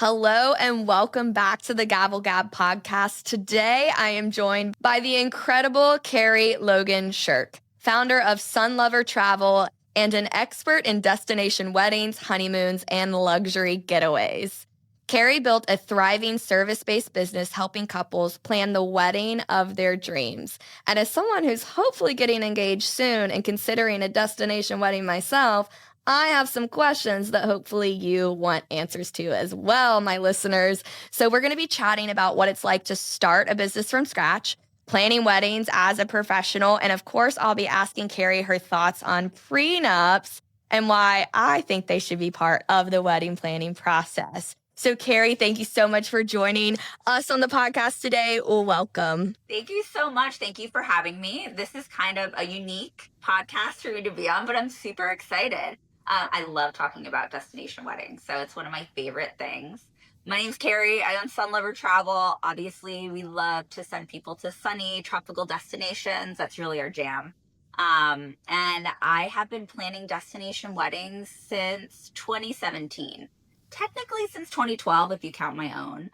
Hello and welcome back to the Gavel Gab podcast. Today I am joined by the incredible Kerri Logan Shirk, founder of Sun Lover Travel and an expert in destination weddings, honeymoons, and luxury getaways. Kerri built a thriving service-based business helping couples plan the wedding of their dreams. And as someone who's hopefully getting engaged soon and considering a destination wedding myself, I have some questions that hopefully you want answers to as well, my listeners. So we're going to be chatting about what it's like to start a business from scratch, planning weddings as a professional, and of course, I'll be asking Kerri her thoughts on prenups and why I think they should be part of the wedding planning process. So Kerri, thank you so much for joining us on the podcast today. Welcome. Thank you so much. Thank you for having me. This is kind of a unique podcast for me to be on, but I'm super excited. I love talking about destination weddings, so it's one of my favorite things. My name's Kerri. I own Sun Lover Travel. Obviously, we love to send people to sunny, tropical destinations. That's really our jam. And I have been planning destination weddings since 2017. Technically since 2012, if you count my own.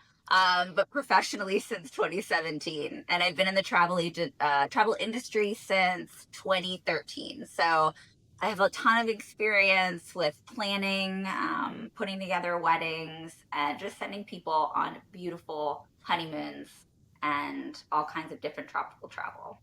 But professionally since 2017, and I've been in the travel industry since 2013. So I have a ton of experience with planning, putting together weddings, and just sending people on beautiful honeymoons and all kinds of different tropical travel.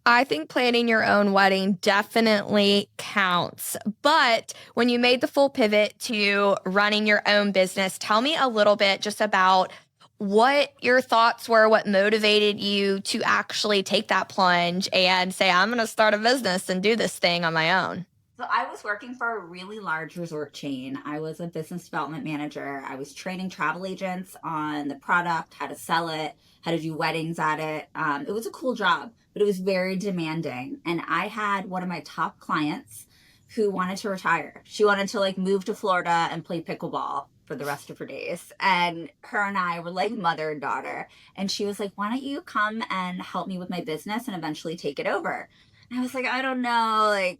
I think planning your own wedding definitely counts. But when you made the full pivot to running your own business, tell me a little bit just about what your thoughts were, what motivated you to actually take that plunge and say, I'm going to start a business and do this thing on my own. So I was working for a really large resort chain. I was a business development manager. I was training travel agents on the product, how to sell it, how to do weddings at it. It was a cool job, but it was very demanding. And I had one of my top clients who wanted to retire. She wanted to move to Florida and play pickleball for the rest of her days. And her and I were like mother and daughter. And she was like, why don't you come and help me with my business and eventually take it over? And I was like, I don't know,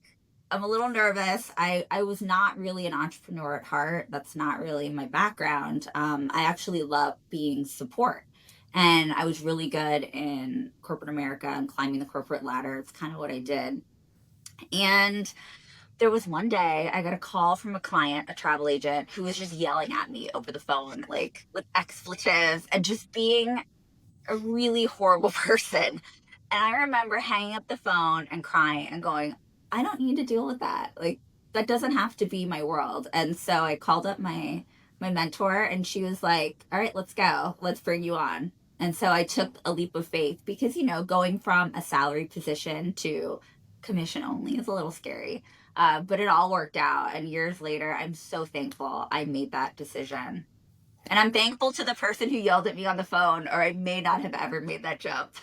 I'm a little nervous. I was not really an entrepreneur at heart. That's not really my background. I actually love being support. And I was really good in corporate America and climbing the corporate ladder. It's kind of what I did. And there was one day I got a call from a client, a travel agent, who was just yelling at me over the phone, with expletives and just being a really horrible person. And I remember hanging up the phone and crying and going, I don't need to deal with that. That doesn't have to be my world. And so I called up my mentor and she was like, all right, let's go. Let's bring you on. And so I took a leap of faith because, going from a salary position to commission only is a little scary. But it all worked out. And years later, I'm so thankful I made that decision. And I'm thankful to the person who yelled at me on the phone, or I may not have ever made that jump.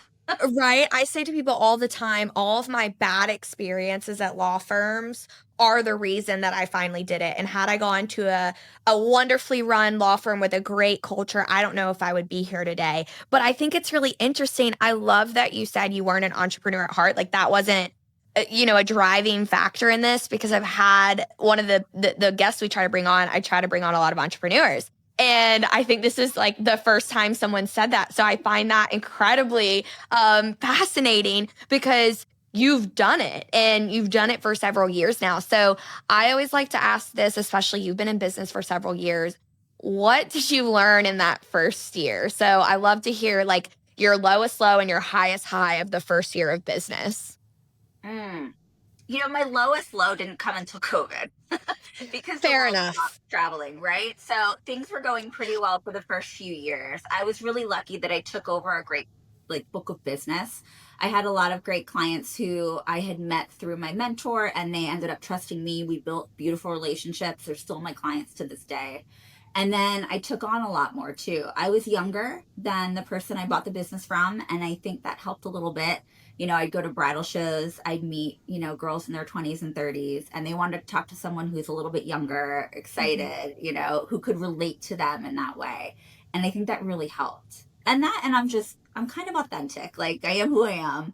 Right. I say to people all the time, all of my bad experiences at law firms are the reason that I finally did it. And had I gone to a wonderfully run law firm with a great culture, I don't know if I would be here today. But I think it's really interesting. I love that you said you weren't an entrepreneur at heart. That wasn't a driving factor in this, because I've had one of the guests we try to bring on, I try to bring on a lot of entrepreneurs. And I think this is the first time someone said that. So I find that incredibly fascinating, because you've done it and you've done it for several years now. So I always like to ask this, especially you've been in business for several years. What did you learn in that first year? So I love to hear your lowest low and your highest high of the first year of business. My lowest low didn't come until COVID because Fair enough. Traveling, right? So things were going pretty well for the first few years. I was really lucky that I took over a great book of business. I had a lot of great clients who I had met through my mentor, and they ended up trusting me. We built beautiful relationships. They're still my clients to this day. And then I took on a lot more too. I was younger than the person I bought the business from, and I think that helped a little bit. I'd go to bridal shows, I'd meet, girls in their 20s and 30s, and they wanted to talk to someone who's a little bit younger, excited, who could relate to them in that way. And I think that really helped. And I'm kind of authentic. I am who I am.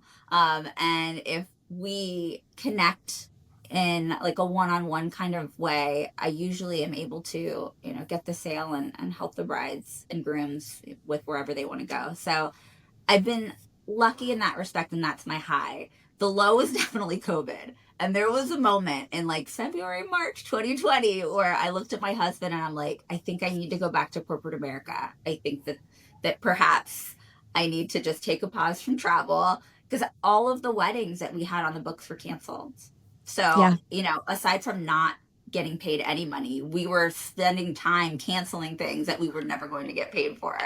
And if we connect in like a one-on-one kind of way, I usually am able to, get the sale and help the brides and grooms with wherever they want to go. So I've been lucky in that respect, and that's my high. The low is definitely COVID. And there was a moment in like February, March 2020 where I looked at my husband and I'm like, I think I need to go back to corporate America. I think that perhaps I need to just take a pause from travel because all of the weddings that we had on the books were canceled. So, Yeah. aside from not getting paid any money, we were spending time canceling things that we were never going to get paid for.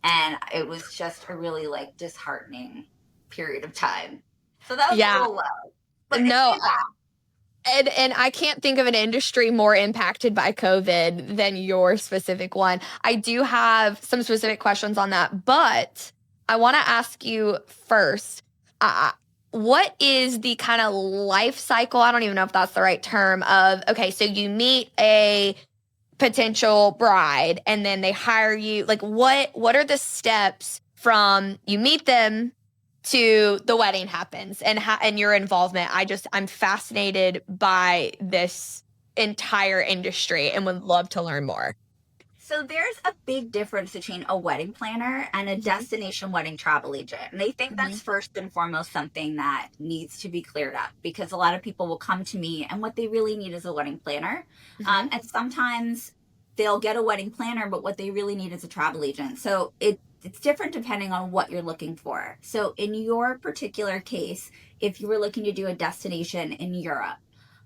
And it was just a really like disheartening period of time. So that was a Yeah. little low, but it No, came back. and I can't think of an industry more impacted by COVID than your specific one. I do have some specific questions on that, but I want to ask you first, what is the kind of life cycle? I don't even know if that's the right term of, okay, so you meet a potential bride and then they hire you. Like what are the steps from you meet them to the wedding happens and your involvement? I'm fascinated by this entire industry and would love to learn more. So there's a big difference between a wedding planner and a destination wedding travel agent. And I think Mm-hmm. that's first and foremost something that needs to be cleared up because a lot of people will come to me and what they really need is a wedding planner. Mm-hmm. And sometimes they'll get a wedding planner, but what they really need is a travel agent. So it's different depending on what you're looking for. So in your particular case, if you were looking to do a destination in Europe,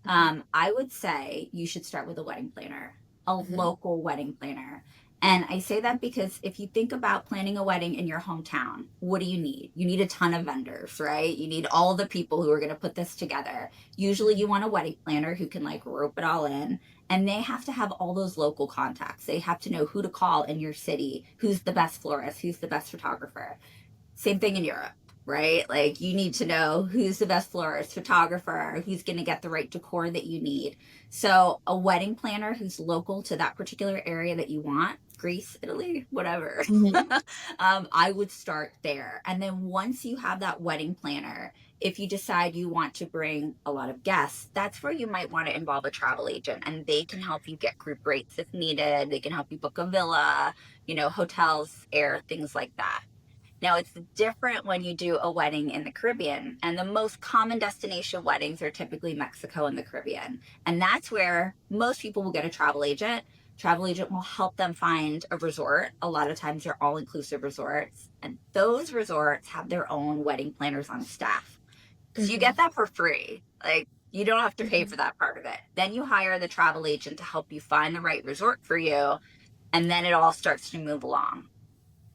I would say you should start with a wedding planner, a Mm-hmm. local wedding planner. And I say that because if you think about planning a wedding in your hometown, what do you need? You need a ton of vendors, right? You need all the people who are going to put this together. Usually you want a wedding planner who can like rope it all in. And they have to have all those local contacts. They have to know who to call in your city, who's the best florist, who's the best photographer. Same thing in Europe, right? Like you need to know who's the best florist, photographer, who's going to get the right decor that you need. So a wedding planner who's local to that particular area that you want, Greece, Italy, whatever. Mm-hmm. I would start there. And then once you have that wedding planner, if you decide you want to bring a lot of guests, that's where you might want to involve a travel agent and they can help you get group rates if needed. They can help you book a villa, hotels, air, things like that. Now, it's different when you do a wedding in the Caribbean, and the most common destination weddings are typically Mexico and the Caribbean. And that's where most people will get a travel agent. Travel agent will help them find a resort. A lot of times they're all inclusive resorts, and those resorts have their own wedding planners on staff. So you get that for free. Like, you don't have to pay for that part of it. Then you hire the travel agent to help you find the right resort for you, and then it all starts to move along.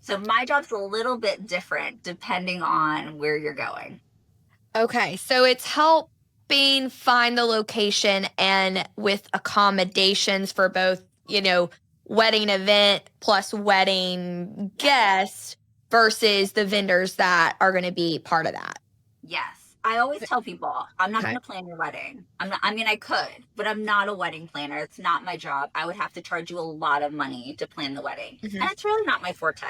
So my job's a little bit different depending on where you're going. Okay, so it's helping find the location and with accommodations for both, wedding event plus wedding guests versus the vendors that are going to be part of that. Yes. I always tell people, I'm not Okay. going to plan your wedding. I could, but I'm not a wedding planner. It's not my job. I would have to charge you a lot of money to plan the wedding. Mm-hmm. And it's really not my forte.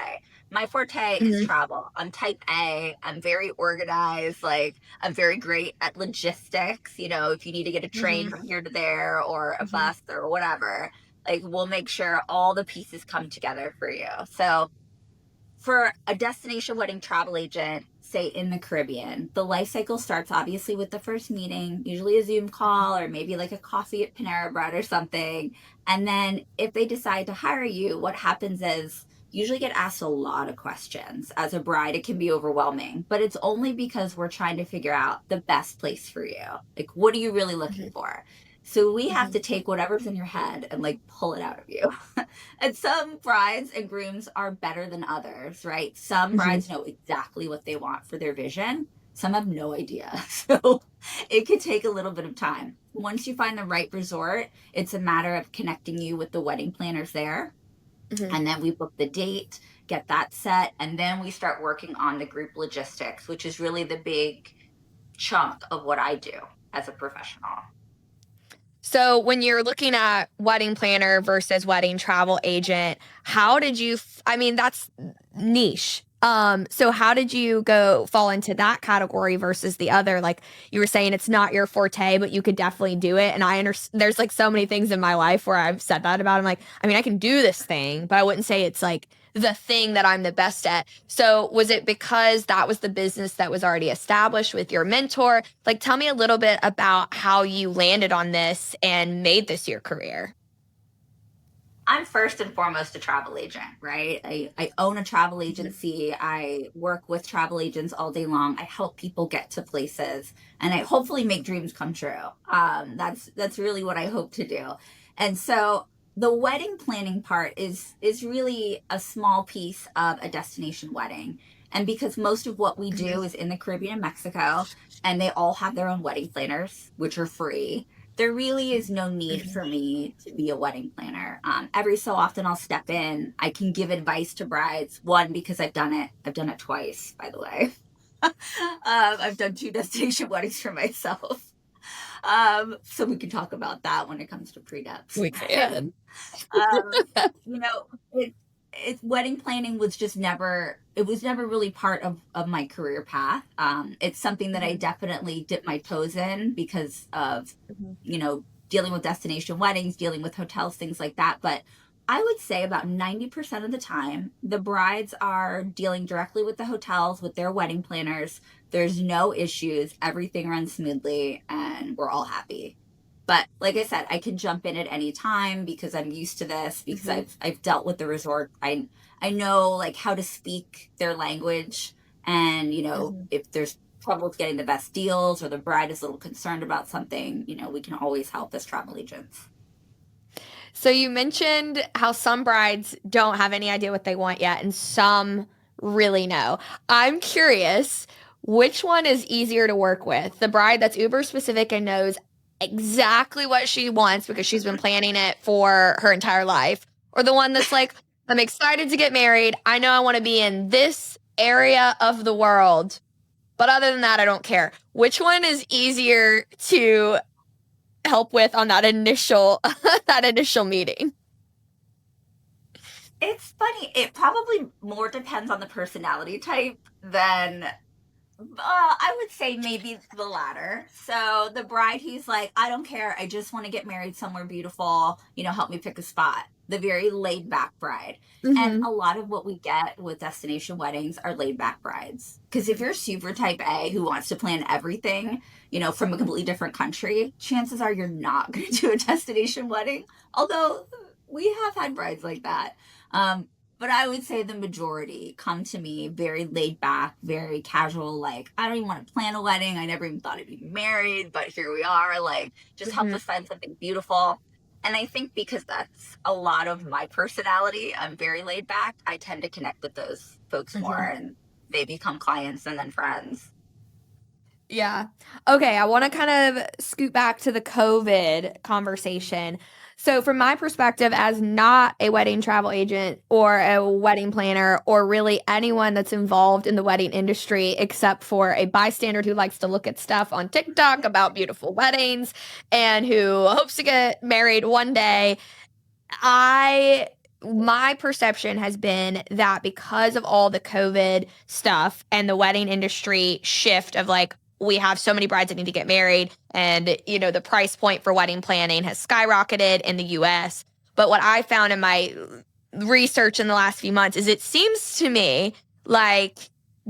My forte is travel. I'm type A. I'm very organized. Like, I'm very great at logistics. If you need to get a train from here to there or a bus or whatever, like, we'll make sure all the pieces come together for you. So, for a destination wedding travel agent, say in the Caribbean, the life cycle starts obviously with the first meeting, usually a Zoom call or maybe like a coffee at Panera Bread or something. And then if they decide to hire you, what happens is you usually get asked a lot of questions. As a bride, it can be overwhelming, but it's only because we're trying to figure out the best place for you. Like, what are you really looking for? So we have to take whatever's in your head and like pull it out of you. And some brides and grooms are better than others, right? Some brides know exactly what they want for their vision. Some have no idea. So it could take a little bit of time. Once you find the right resort, it's a matter of connecting you with the wedding planners there. And then we book the date, get that set, and then we start working on the group logistics, which is really the big chunk of what I do as a professional. So when you're looking at wedding planner versus wedding travel agent, how did you, that's niche. So how did you go fall into that category versus the other? Like you were saying it's not your forte, but you could definitely do it. And I understand there's like so many things in my life where I've said that about. I'm like, I mean, I can do this thing, but I wouldn't say it's like the thing that I'm the best at. So was it because that was the business that was already established with your mentor? Like tell me a little bit about how you landed on this and made this your career. I'm first and foremost a travel agent, right? I own a travel agency. I work with travel agents all day long. I help people get to places, and I hopefully make dreams come true. That's really what I hope to do. And so the wedding planning part is really a small piece of a destination wedding. And because most of what we do is in the Caribbean and Mexico, and they all have their own wedding planners, which are free, there really is no need for me to be a wedding planner. Every so often I'll step in. I can give advice to brides. One, because I've done it. I've done it twice, by the way. I've done 2 destination weddings for myself. So we can talk about that when it comes to prenups. We can. um, you know, wedding planning was just never, it was never really part of my career path. It's something that I definitely dipped my toes in because of, dealing with destination weddings, dealing with hotels, things like that. But I would say about 90% of the time, the brides are dealing directly with the hotels, with their wedding planners. There's no issues. Everything runs smoothly and we're all happy. But like I said, I can jump in at any time because I'm used to this, because I've dealt with the resort. I know like how to speak their language, and if there's trouble with getting the best deals or the bride is a little concerned about something, we can always help as travel agents. So you mentioned how some brides don't have any idea what they want yet and some really know. I'm curious, which one is easier to work with? The bride that's uber specific and knows exactly what she wants because she's been planning it for her entire life, or the one that's like, I'm excited to get married. I know I want to be in this area of the world, but other than that, I don't care. Which one is easier to help with on that initial that initial meeting? It's funny. It probably more depends on the personality type than I would say maybe the latter. So the bride who's like, I don't care. I just want to get married somewhere beautiful. Help me pick a spot. The very laid back bride. And Mm-hmm. a lot of what we get with destination weddings are laid back brides. Because if you're super type A who wants to plan everything, from a completely different country, chances are you're not going to do a destination wedding. Although we have had brides like that. But I would say the majority come to me very laid back, very casual, like, I don't even want to plan a wedding. I never even thought I'd be married, but here we are. Like, just help Mm-hmm. us find something beautiful. And I think because that's a lot of my personality, I'm very laid back. I tend to connect with those folks more, Mm-hmm. and they become clients and then friends. Yeah. Okay. I want to kind of scoot back to the COVID conversation. So, from my perspective, as not a wedding travel agent or a wedding planner, or really anyone that's involved in the wedding industry, except for a bystander who likes to look at stuff on TikTok about beautiful weddings and who hopes to get married one day, I my perception has been that because of all the COVID stuff and the wedding industry shift of like, we have so many brides that need to get married, and the price point for wedding planning has skyrocketed in the US. But what I found in my research in the last few months is it seems to me like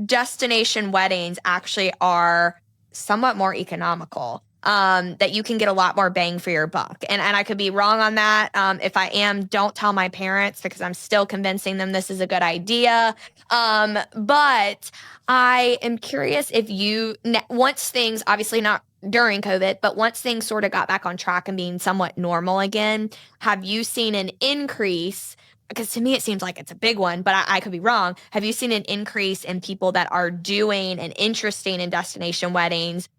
destination weddings actually are somewhat more economical, that you can get a lot more bang for your buck. And I could be wrong on that. If I am, don't tell my parents because I'm still convincing them this is a good idea. But I am curious if once things, obviously not during COVID, but once things sort of got back on track and being somewhat normal again, have you seen an increase? Because to me, it seems like it's a big one, but I could be wrong. Have you seen an increase in people that are doing and interesting in destination weddings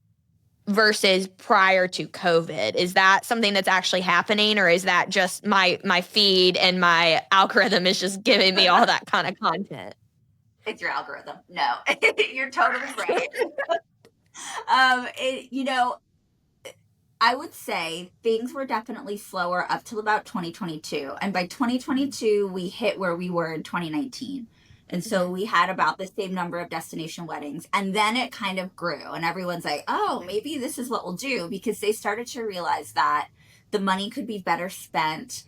versus prior to COVID? Is that something that's actually happening, or is that just my feed and my algorithm is just giving me all that kind of content? It's your algorithm. No, you're totally right. It, I would say things were definitely slower up till about 2022. And by 2022, we hit where we were in 2019. And so we had about the same number of destination weddings. And then it kind of grew. And everyone's like, oh, maybe this is what we'll do, because they started to realize that the money could be better spent,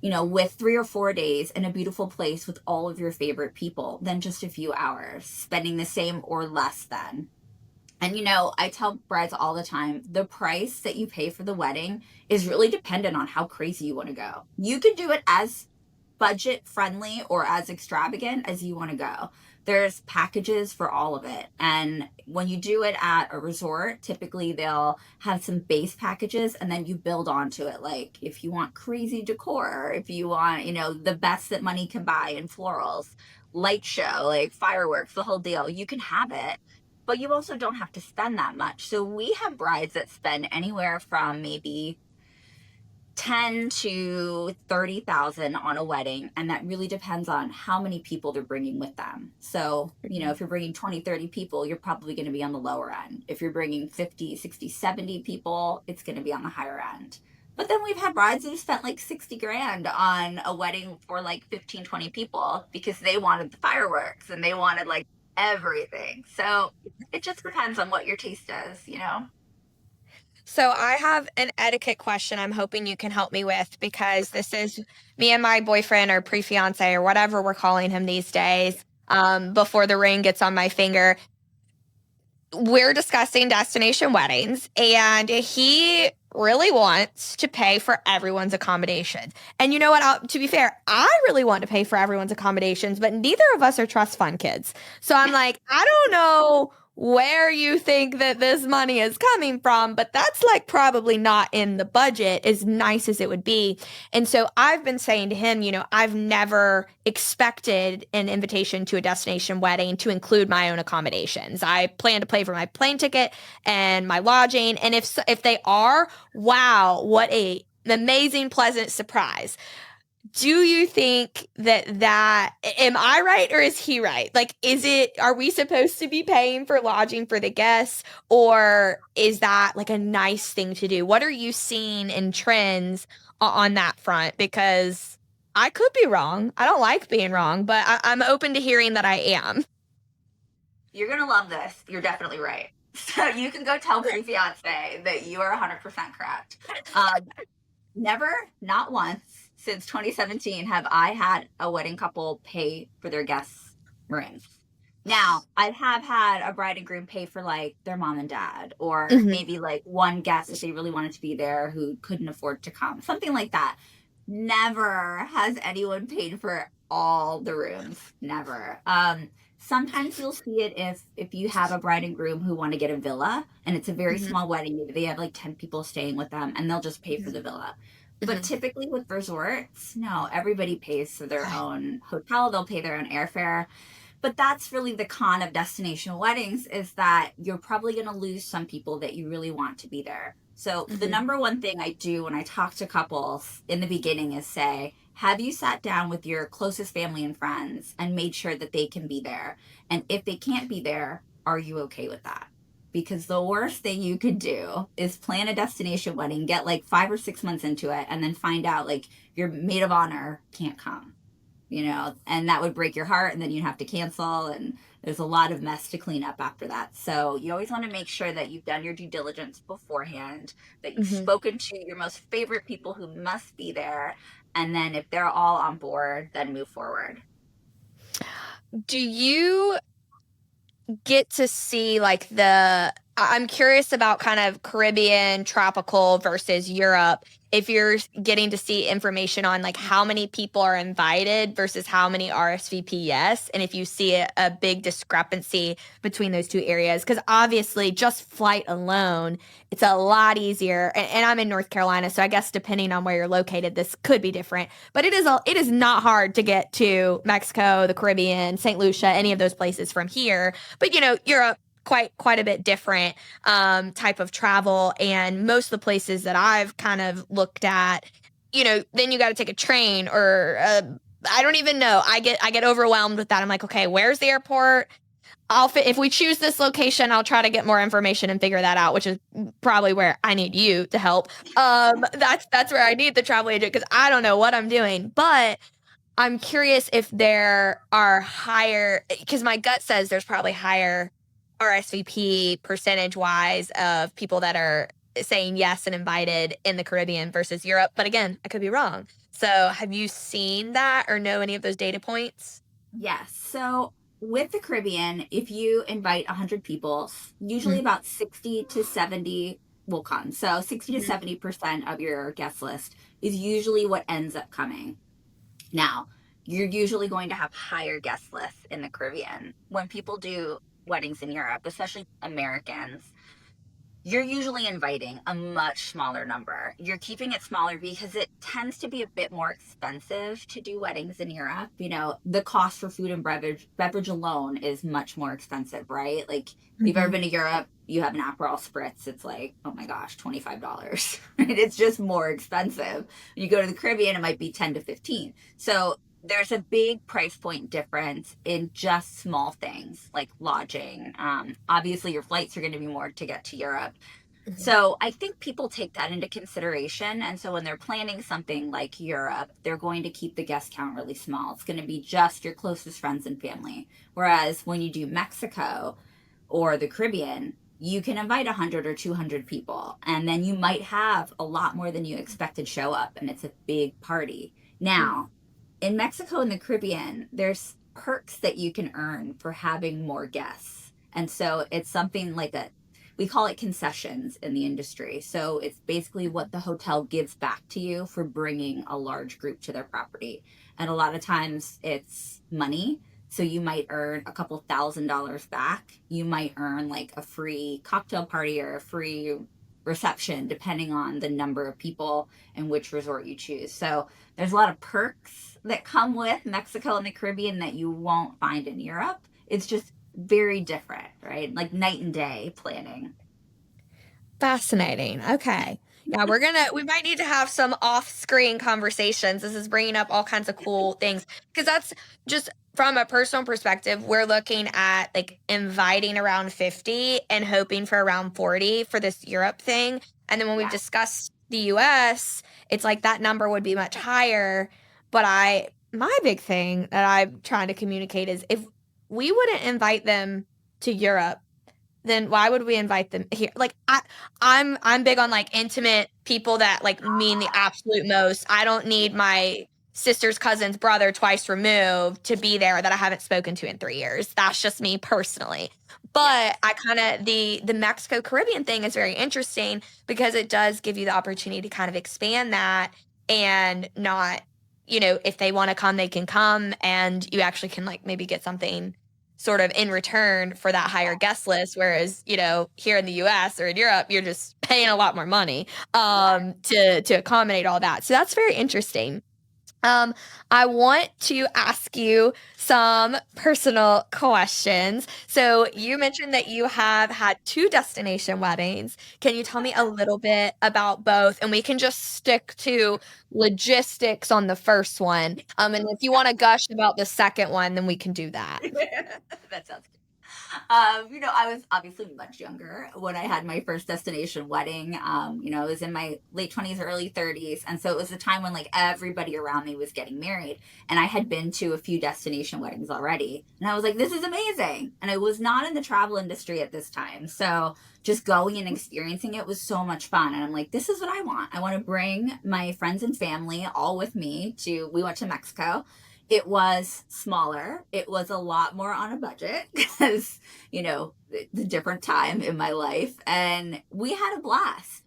with 3 or 4 days in a beautiful place with all of your favorite people than just a few hours, spending the same or less than. And I tell brides all the time, the price that you pay for the wedding is really dependent on how crazy you want to go. You can do it as budget friendly or as extravagant as you want to go. There's packages for all of it. And when you do it at a resort, typically they'll have some base packages and then you build onto it. Like if you want crazy decor, if you want, the best that money can buy in florals, light show, like fireworks, the whole deal, you can have it. But you also don't have to spend that much. So we have brides that spend anywhere from maybe 10 to 30,000 on a wedding, and that really depends on how many people they're bringing with them. So if you're bringing 20, 30 people, you're probably going to be on the lower end. If you're bringing 50, 60, 70 people, it's going to be on the higher end. But then we've had brides who spent like 60 grand on a wedding for like 15, 20 people because they wanted the fireworks and they wanted like everything. So it just depends on what your taste is. So I have an etiquette question I'm hoping you can help me with, because this is me and my boyfriend or pre-fiance or whatever we're calling him these days, before the ring gets on my finger. We're discussing destination weddings, and he really wants to pay for everyone's accommodations. And you know what? To be fair, I really want to pay for everyone's accommodations, but neither of us are trust fund kids. So I'm like, I don't know where you think that this money is coming from, but that's like probably not in the budget, as nice as it would be. And so I've been saying to him, I've never expected an invitation to a destination wedding to include my own accommodations. I plan to pay for my plane ticket and my lodging. And if they are, wow, what an amazing, pleasant surprise. Do you think that am I right or is he right? Like, are we supposed to be paying for lodging for the guests, or is that like a nice thing to do? What are you seeing in trends on that front? Because I could be wrong. I don't like being wrong, but I'm open to hearing that I am. You're going to love this. You're definitely right. So you can go tell your fiance that you are 100% correct. Never, not once, since 2017 have I had a wedding couple pay for their guests' rings. Now, I have had a bride and groom pay for like their mom and dad, or maybe like one guest if they really wanted to be there who couldn't afford to come, something like that. Never has anyone paid for all the rooms. Never. Sometimes you'll see it if you have a bride and groom who want to get a villa and it's a very small wedding. Maybe they have like 10 people staying with them and they'll just pay for the villa. But typically with resorts, no, everybody pays for their own hotel. They'll pay their own airfare. But that's really the con of destination weddings, is that you're probably going to lose some people that you really want to be there. So the number one thing I do when I talk to couples in the beginning is say, have you sat down with your closest family and friends and made sure that they can be there? And if they can't be there, are you okay with that? Because the worst thing you could do is plan a destination wedding, get like 5 or 6 months into it, and then find out like your maid of honor can't come, and that would break your heart, and then you'd have to cancel, and there's a lot of mess to clean up after that. So you always want to make sure that you've done your due diligence beforehand, that you've spoken to your most favorite people who must be there, and then if they're all on board, then move forward. Do you get to see like I'm curious about kind of Caribbean, tropical versus Europe, if you're getting to see information on like how many people are invited versus how many RSVP yes, and if you see a big discrepancy between those two areas. Because obviously just flight alone, it's a lot easier, and I'm in North Carolina, so I guess depending on where you're located, this could be different, but it is not hard to get to Mexico, the Caribbean, St. Lucia, any of those places from here. But Europe, quite a bit different type of travel. And most of the places that I've kind of looked at, then you got to take a train or I don't even know. I get overwhelmed with that. I'm like, okay, where's the airport? If we choose this location, I'll try to get more information and figure that out, which is probably where I need you to help. That's where I need the travel agent, because I don't know what I'm doing. But I'm curious if there are higher, because my gut says there's probably higher RSVP percentage wise of people that are saying yes and invited in the Caribbean versus Europe. But again, I could be wrong. So have you seen that or know any of those data points? Yes. So with the Caribbean, if you invite 100 people, usually Mhm. about 60 to 70 will come. So 60 to Mhm. 70% of your guest list is usually what ends up coming. Now, you're usually going to have higher guest lists in the Caribbean. When people do weddings in Europe, especially Americans, you're usually inviting a much smaller number. You're keeping it smaller because it tends to be a bit more expensive to do weddings in Europe. You know, the cost for food and beverage alone is much more expensive, right? Like, if you've ever Mhm. been to Europe, you have an Aperol Spritz, it's like, oh my gosh, $25. Right? It's just more expensive. When you go to the Caribbean, it might be 10 to 15. So there's a big price point difference in just small things like lodging. Obviously, your flights are going to be more to get to Europe. Mhm. So I think people take that into consideration. And so when they're planning something like Europe, they're going to keep the guest count really small. It's going to be just your closest friends and family. Whereas when you do Mexico or the Caribbean, you can invite 100 or 200 people. And then you might have a lot more than you expected show up. And it's a big party. Now, in Mexico and the Caribbean, there's perks that you can earn for having more guests. And so it's something like we call it concessions in the industry. So it's basically what the hotel gives back to you for bringing a large group to their property. And a lot of times it's money. So you might earn a couple $1,000s back. You might earn like a free cocktail party or a free reception, depending on the number of people and which resort you choose. So there's a lot of perks that come with Mexico and the Caribbean that you won't find in Europe. It's just very different, right? Like night and day planning. Fascinating. Okay. Yeah, we might need to have some off screen conversations. This is bringing up all kinds of cool things because that's just from a personal perspective. We're looking at like inviting around 50 and hoping for around 40 for this Europe thing. And then when we've Yeah. discussed the US, it's like that number would be much higher. But my big thing that I'm trying to communicate is if we wouldn't invite them to Europe, then why would we invite them here? Like I'm big on like intimate people that like mean the absolute most. I don't need my sister's cousin's brother twice removed to be there that I haven't spoken to in 3 years. That's just me personally. But Yes. I kind of the Mexico Caribbean thing is very interesting because it does give you the opportunity to kind of expand that and not, if they want to come, they can come and you actually can like maybe get something sort of in return for that higher guest list. Whereas, here in the US or in Europe, you're just paying a lot more money Yeah. to accommodate all that. So that's very interesting. Um, I want to ask you some personal questions. So, you mentioned that you have had two destination weddings. Can you tell me a little bit about both? And we can just stick to logistics on the first one. And if you want to gush about the second one, then we can do that. That sounds good. I was obviously much younger when I had my first destination wedding. I was in my late 20s, early 30s. And so it was a time when like everybody around me was getting married. And I had been to a few destination weddings already. And I was like, this is amazing. And I was not in the travel industry at this time. So just going and experiencing it was so much fun. And I'm like, this is what I want. I want to bring my friends and family all with me we went to Mexico. It was smaller. It was a lot more on a budget because, the different time in my life. And we had a blast.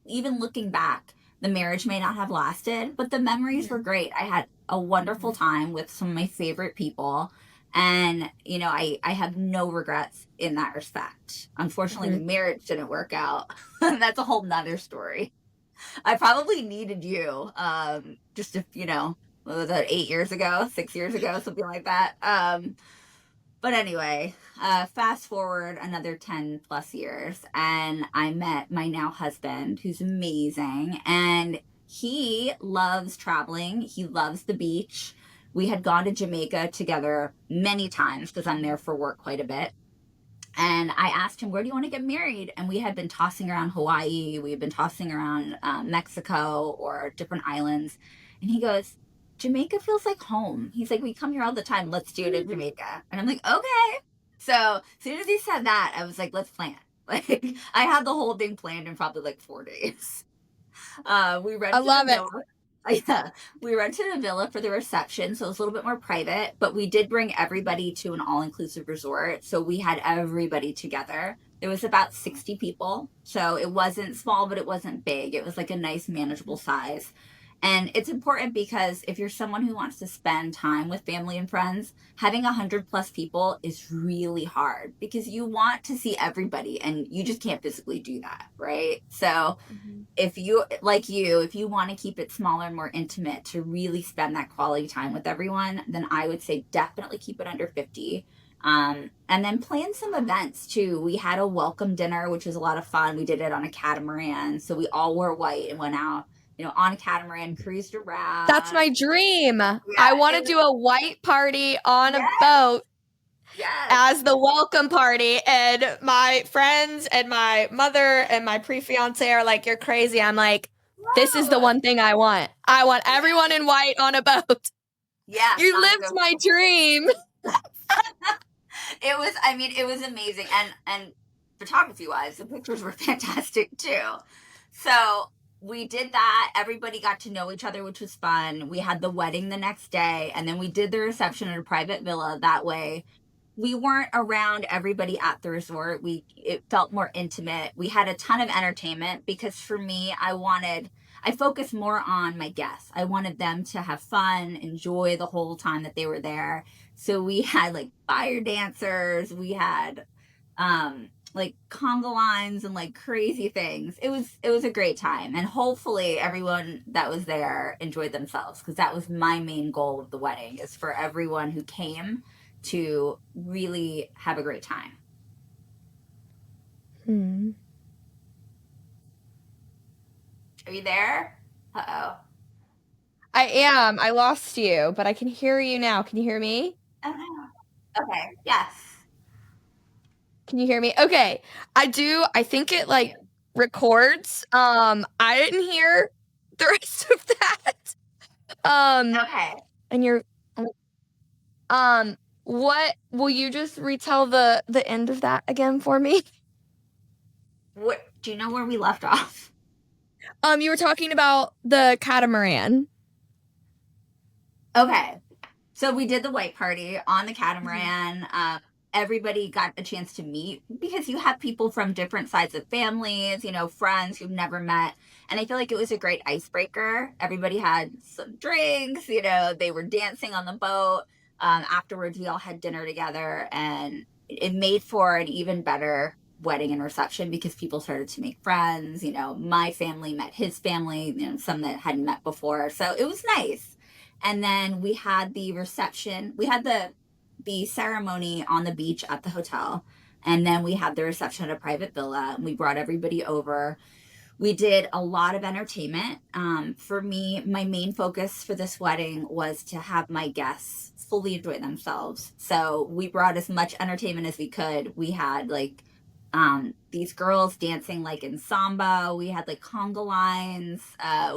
Even looking back, the marriage may not have lasted, but the memories were Mhm, great. I had a wonderful mhm, time with some of my favorite people. And, I have no regrets in that respect. Unfortunately, the mhm. marriage didn't work out. That's a whole nother story. I probably needed you. Just if what was that, 8 years ago, 6 years ago, something like that. But anyway, fast forward another 10 plus years, and I met my now husband, who's amazing, and he loves traveling. He loves the beach. We had gone to Jamaica together many times because I'm there for work quite a bit. And I asked him, where do you want to get married? And we had been tossing around Hawaii. We had been tossing around Mexico or different islands. And he goes, Jamaica feels like home. He's like, we come here all the time. Let's do it in Jamaica. And I'm like, okay. So as soon as he said that, I was like, let's plan. Like, I had the whole thing planned in probably like 4 days. We I rented a love it. villa. Yeah, we rented a villa for the reception, so it was a little bit more private, but we did bring everybody to an all-inclusive resort. So we had everybody together. There was about 60 people. So it wasn't small, but it wasn't big. It was like a nice, manageable size. And it's important because if you're someone who wants to spend time with family and friends, having 100 plus people is really hard because you want to see everybody and you just can't physically do that, right? So if you if you want to keep it smaller and more intimate to really spend that quality time with everyone, then I would say definitely keep it under 50. And then plan some events too. We had a welcome dinner, which was a lot of fun. We did it on a catamaran, so we all wore white and went out, on a catamaran, cruised around. That's my dream. Yeah, I want to do a white party on a boat as the welcome party. And my friends and my mother and my pre-fiance are like, you're crazy. I'm like, this is the one thing I want. I want everyone in white on a boat. Yeah. You lived my dream. It was amazing. And photography wise, the pictures were fantastic too. So we did that. Everybody got to know each other, which was fun. We had the wedding the next day, and then we did the reception at a private villa. That way we weren't around everybody at the resort. It felt more intimate. We had a ton of entertainment because for me, I focused more on my guests. I wanted them to have fun, enjoy the whole time that they were there. So we had like fire dancers, we had like conga lines and like crazy things. It was a great time, and hopefully everyone that was there enjoyed themselves, because that was my main goal of the wedding, is for everyone who came to really have a great time. Are you there? Uh-oh. I am. I lost you, but I can hear you now. Can you hear me? Oh no. Okay. Yes. Can you hear me? Okay. I do. I think it like records. I didn't hear the rest of that. Okay. And what will you just retell the end of that again for me? What do you know where we left off? You were talking about the catamaran. Okay. So we did the white party on the catamaran. Everybody got a chance to meet, because you have people from different sides of families, friends you've never met. And I feel like it was a great icebreaker. Everybody had some drinks, they were dancing on the boat. Afterwards, we all had dinner together, and it made for an even better wedding and reception because people started to make friends. My family met his family, some that hadn't met before. So it was nice. And then we had the reception. We had the ceremony on the beach at the hotel. And then we had the reception at a private villa. We brought everybody over. We did a lot of entertainment. For me, my main focus for this wedding was to have my guests fully enjoy themselves. So we brought as much entertainment as we could. We had like these girls dancing like in samba. We had like conga lines.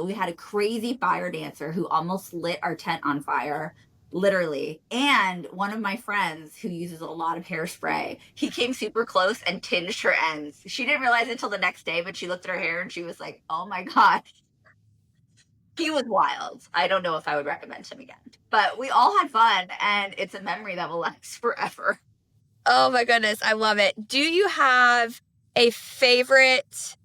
We had a crazy fire dancer who almost lit our tent on fire, literally. And one of my friends who uses a lot of hairspray, he came super close and tinged her ends. She didn't realize it until the next day, but she looked at her hair and she was like, oh my gosh. He was wild. I don't know if I would recommend him again, but we all had fun, and it's a memory that will last forever. Oh my goodness, I love it. Do you have a favorite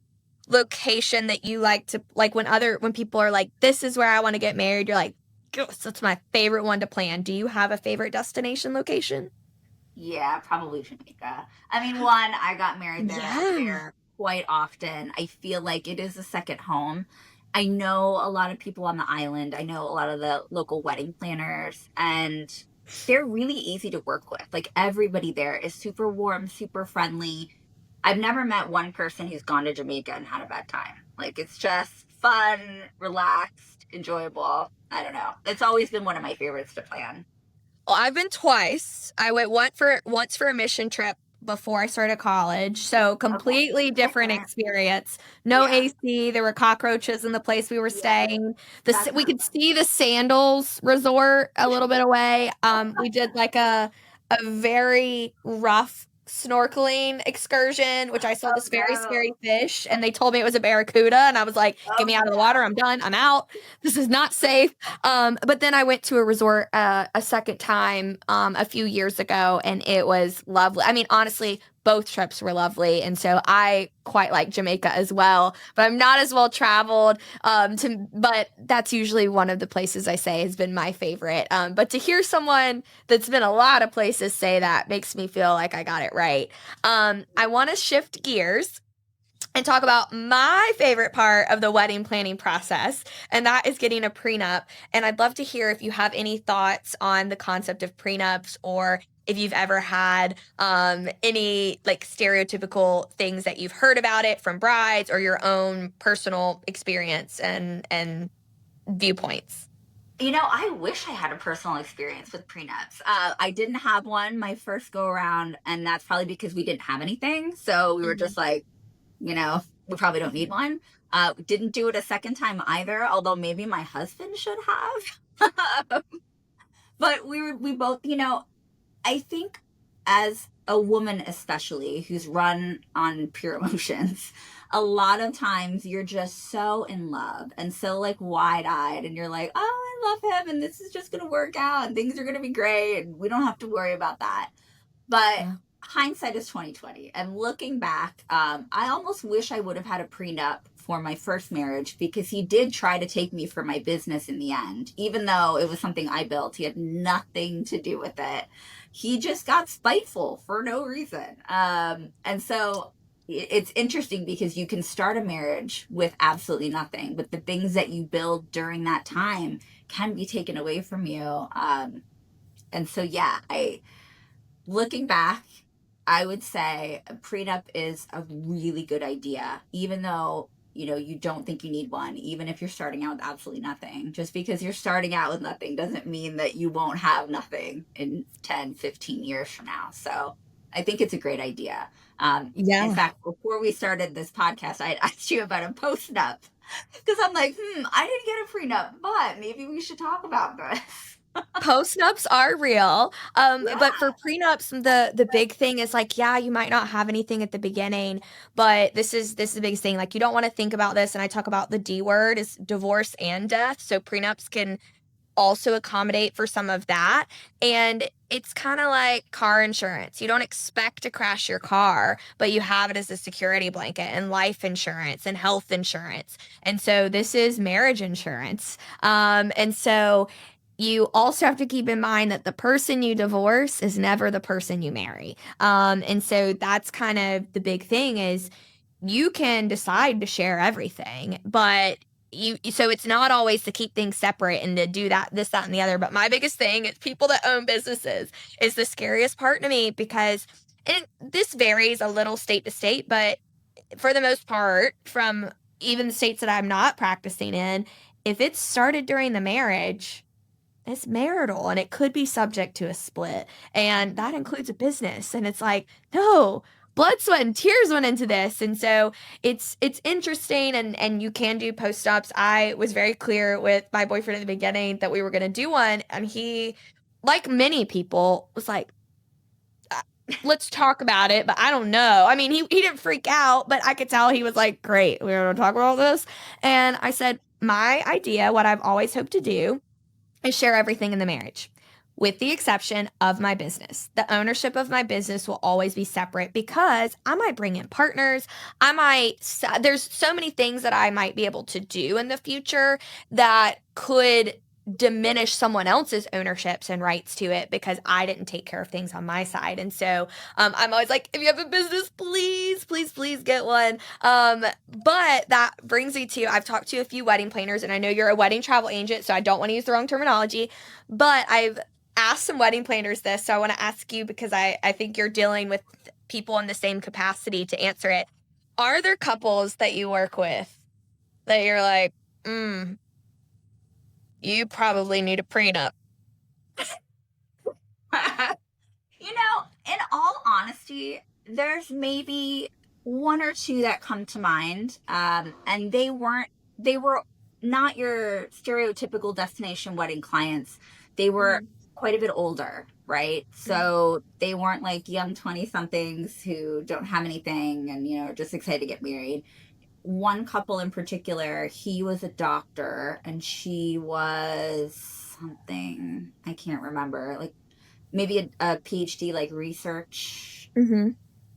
location that you like to, like when people are like, this is where I want to get married, you're like, that's my favorite one to plan. Do you have a favorite destination location? Yeah, probably Jamaica. I got married there quite often. I feel like it is a second home. I know a lot of people on the island. I know a lot of the local wedding planners, and they're really easy to work with. Like, everybody there is super warm, super friendly. I've never met one person who's gone to Jamaica and had a bad time. Like, it's just fun, relaxed, enjoyable. I don't know. It's always been one of my favorites to plan. Well, I've been twice. I went once for a mission trip before I started college. So Okay. completely different Different. experience. No Yeah. AC. There were cockroaches in the place we were Yeah. staying. That's We not could see the Sandals Resort a little bit away. We did like a very rough snorkeling excursion, which I saw oh this very scary no. fish, and they told me it was a barracuda, and I was like, "Get Oh me out of the water! no. I'm done. I'm out. This is not safe." But then I went to a resort a second time a few years ago, and it was lovely. I mean, honestly, both trips were lovely, and so I quite like Jamaica as well. But I'm not as well traveled. But that's usually one of the places I say has been my favorite. But to hear someone that's been a lot of places say that makes me feel like I got it right. I want to shift gears and talk about my favorite part of the wedding planning process, and that is getting a prenup. And I'd love to hear if you have any thoughts on the concept of prenups, or if you've ever had any like stereotypical things that you've heard about it from brides, or your own personal experience and viewpoints. I wish I had a personal experience with prenups. I didn't have one my first go around, and that's probably because we didn't have anything. So we were Mhm. just like, we probably don't need one. Didn't do it a second time either, although maybe my husband should have. But we both, I think as a woman, especially who's run on pure emotions, a lot of times you're just so in love and so like wide eyed, and you're like, oh, I love him, and this is just going to work out, and things are going to be great, and we don't have to worry about that. But Yeah. hindsight is 2020. And looking back, I almost wish I would have had a prenup for my first marriage, because he did try to take me for my business in the end, even though it was something I built. He had nothing to do with it. He just got spiteful for no reason. And so it's interesting because you can start a marriage with absolutely nothing, but the things that you build during that time can be taken away from you. And so, yeah, looking back, I would say a prenup is a really good idea, even though, you don't think you need one, even if you're starting out with absolutely nothing. Just because you're starting out with nothing doesn't mean that you won't have nothing in 10, 15 years from now. So I think it's a great idea. In Yeah. fact, before we started this podcast, I asked you about a postnup because I'm like, I didn't get a prenup, but maybe we should talk about this. Postnups are real. But for Yeah. prenups, the big thing is like, yeah, you might not have anything at the beginning, but this is the biggest thing. Like, you don't want to think about this, and I talk about the D word is divorce and death. So prenups can also accommodate for some of that. And it's kind of like car insurance. You don't expect to crash your car, but you have it as a security blanket, and life insurance and health insurance. And so this is marriage insurance. And so you also have to keep in mind that the person you divorce is never the person you marry. And so that's kind of the big thing is you can decide to share everything, but so it's not always to keep things separate and to do that, this, that, and the other. But my biggest thing is people that own businesses is the scariest part to me, because and this varies a little state to state, but for the most part, from even the states that I'm not practicing in, if it's started during the marriage, it's marital and it could be subject to a split. And that includes a business. And it's like, no, blood, sweat, and tears went into this. And so it's interesting, and you can do post-ups. I was very clear with my boyfriend at the beginning that we were gonna do one. And he, like many people, was like, let's talk about it, but I don't know. I mean, he didn't freak out, but I could tell he was like, great, we're gonna talk about all this. And I said, my idea, what I've always hoped to do, is share everything in the marriage, with the exception of my business. The ownership of my business will always be separate, because I might bring in partners. There's so many things that I might be able to do in the future that could diminish someone else's ownerships and rights to it, because I didn't take care of things on my side. And so I'm always like, if you have a business, please, please, please get one. But that brings me to, I've talked to a few wedding planners, and I know you're a wedding travel agent, so I don't want to use the wrong terminology, but I've asked some wedding planners this, so I want to ask you, because I think you're dealing with people in the same capacity to answer it. Are there couples that you work with that you're like, you probably need a prenup? In all honesty, There's maybe one or two that come to mind, and they were not your stereotypical destination wedding clients. They were Mm-hmm. quite a bit older, right? So they weren't like young 20 somethings who don't have anything and, are just excited to get married. One couple in particular, he was a doctor and she was something I can't remember, like maybe a PhD, like research Mm-hmm.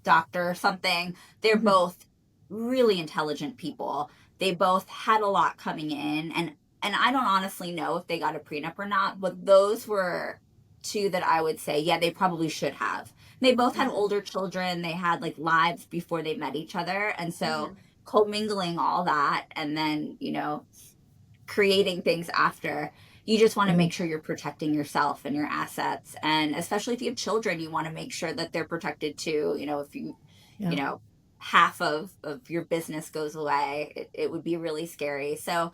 doctor or something. They're Mm-hmm. both really intelligent people. They both had a lot coming in, and I don't honestly know if they got a prenup or not, but those were two that I would say, yeah, they probably should have. They both had older children. They had like lives before they met each other, and so Mm-hmm. commingling all that and then, creating things after, you just want to Mm-hmm. make sure you're protecting yourself and your assets, and especially if you have children, you want to make sure that they're protected too. If you Yeah. know half of your business goes away, it would be really scary. So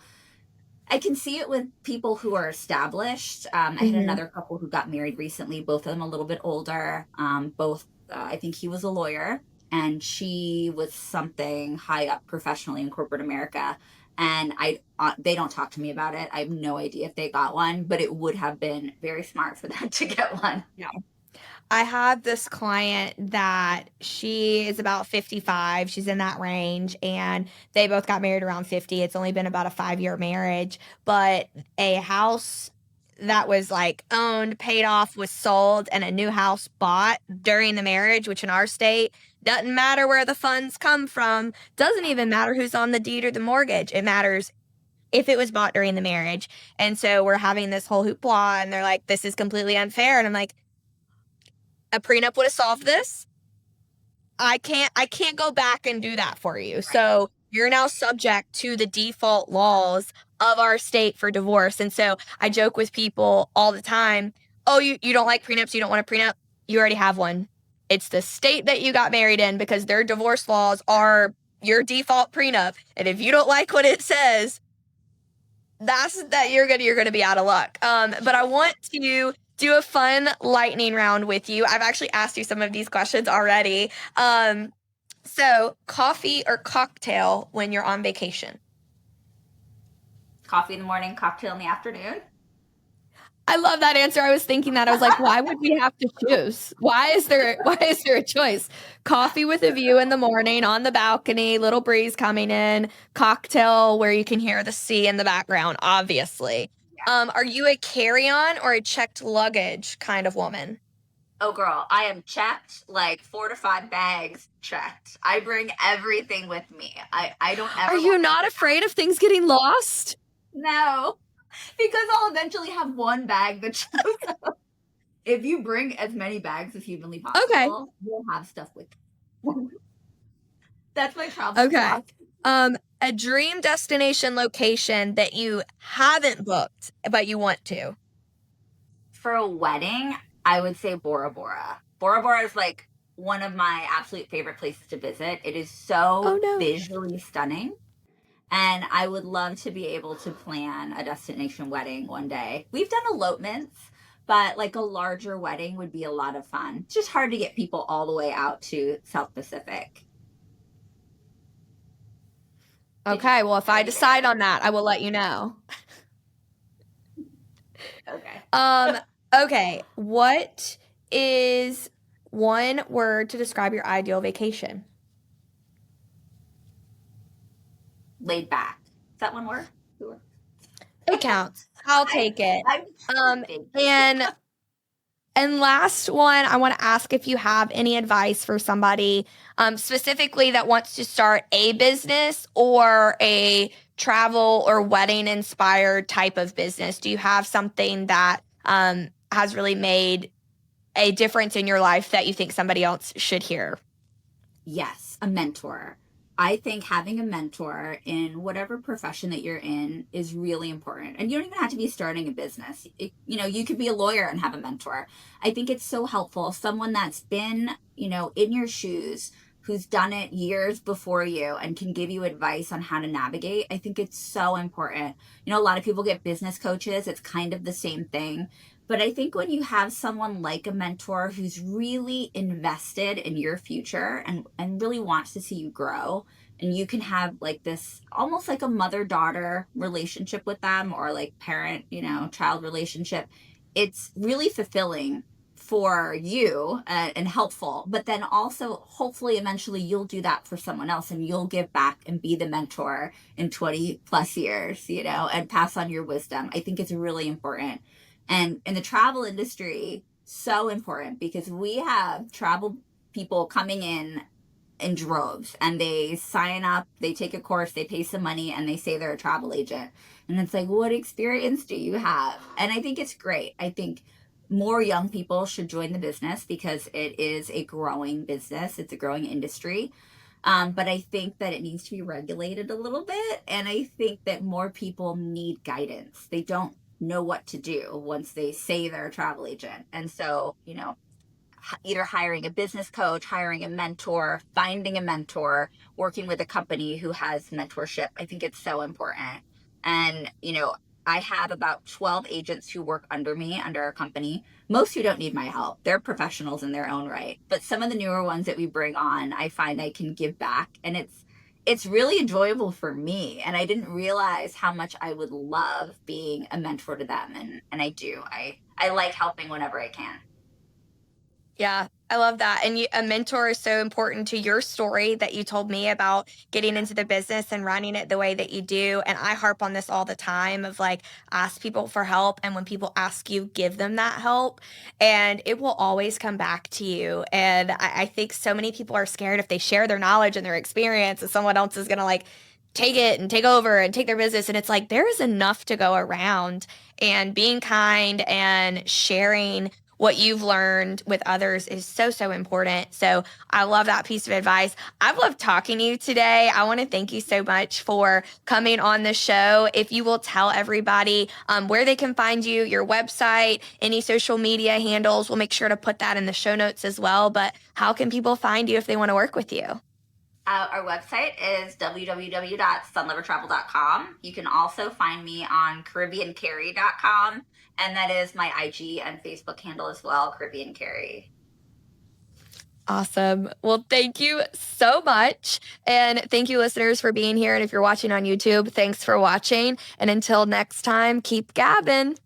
I can see it with people who are established. I had Mm-hmm. another couple who got married recently, both of them a little bit older. Both, I think he was a lawyer and she was something high up professionally in corporate America. And they don't talk to me about it. I have no idea if they got one, but it would have been very smart for them to get one. I have this client that she is about 55. She's in that range, and they both got married around 50. It's only been about a 5-year marriage, but a house that was like owned, paid off, was sold, and a new house bought during the marriage, which in our state doesn't matter where the funds come from, doesn't even matter who's on the deed or the mortgage. It matters if it was bought during the marriage. And so we're having this whole hoopla, and they're like, this is completely unfair. And I'm like, a prenup would have solved this. I can't go back and do that for you. So you're now subject to the default laws of our state for divorce. And so I joke with people all the time, oh, you don't like prenups, you don't want a prenup, you already have one. It's the state that you got married in because their divorce laws are your default prenup. And if you don't like what it says, that's that you're gonna be out of luck. But I want to do a fun lightning round with you. I've actually asked you some of these questions already. So coffee or cocktail when you're on vacation? Coffee in the morning, cocktail in the afternoon. I love that answer. I was thinking that. I was like, why would we have to choose? Why is there a choice? Coffee with a view in the morning on the balcony, little breeze coming in, cocktail where you can hear the sea in the background, obviously. Are you a carry-on or a checked luggage kind of woman? Oh, girl, I am checked, like 4 to 5 bags checked. I bring everything with me. I don't Are ever you want not afraid of things getting lost? no, because I'll eventually have one bag that shows up. If you bring as many bags as humanly Okay. possible, you'll have stuff with you. That's my travel Okay. philosophy. A dream destination location that you haven't booked but you want to. For a wedding, I would say Bora Bora. Bora Bora is like one of my absolute favorite places to visit. It is Oh so no. visually stunning. And I would love to be able to plan a destination wedding one day. We've done elopements, but like a larger wedding would be a lot of fun. It's just hard to get people all the way out to South Pacific. Did you Okay, well if I have decide any? on that, I will let you know. Okay. Um okay, what is one word to describe your ideal vacation? Laid back. Is that one word? Sure. It counts. I'll take it. I'm Um big. and And last one, I want to ask if you have any advice for somebody specifically that wants to start a business or a travel or wedding inspired type of business. Do you have something that has really made a difference in your life that you think somebody else should hear? Yes, a mentor. I think having a mentor in whatever profession that you're in is really important. And you don't even have to be starting a business. You could be a lawyer and have a mentor. I think it's so helpful. Someone that's been, in your shoes, who's done it years before you and can give you advice on how to navigate. I think it's so important. A lot of people get business coaches. It's kind of the same thing. But I think when you have someone like a mentor who's really invested in your future and really wants to see you grow, and you can have like this almost like a mother-daughter relationship with them, or like parent, child relationship, it's really fulfilling for you, and helpful. But then also, hopefully, eventually, you'll do that for someone else, and you'll give back and be the mentor in 20 plus years, and pass on your wisdom. I think it's really important. And in the travel industry, so important, because we have travel people coming in droves, and they sign up, they take a course, they pay some money, and they say they're a travel agent. And it's like, what experience do you have? And I think it's great. I think more young people should join the business because it is a growing business, it's a growing industry. But I think that it needs to be regulated a little bit. And I think that more people need guidance. They don't know what to do once they say they're a travel agent. And so, either hiring a business coach, hiring a mentor, finding a mentor, working with a company who has mentorship. I think it's so important. And, I have about 12 agents who work under me, under our company, most who don't need my help. They're professionals in their own right. But some of the newer ones that we bring on, I find I can give back. And it's really enjoyable for me. And I didn't realize how much I would love being a mentor to them. And I do. I like helping whenever I can. Yeah, I love that. And a mentor is so important to your story that you told me about getting into the business and running it the way that you do. And I harp on this all the time of like, ask people for help. And when people ask you, give them that help. And it will always come back to you. And I think so many people are scared if they share their knowledge and their experience that someone else is going to like take it and take over and take their business. And it's like, there is enough to go around, and being kind and sharing what you've learned with others is so, so important. So I love that piece of advice. I've loved talking to you today. I want to thank you so much for coming on the show. If you will tell everybody where they can find you, your website, any social media handles, we'll make sure to put that in the show notes as well. But how can people find you if they want to work with you? Our website is www.sunlovertravel.com. You can also find me on caribbeankerri.com, and that is my IG and Facebook handle as well, Kerri and Kerri. Awesome. Well, thank you so much. And thank you, listeners, for being here. And if you're watching on YouTube, thanks for watching. And until next time, keep gabbing.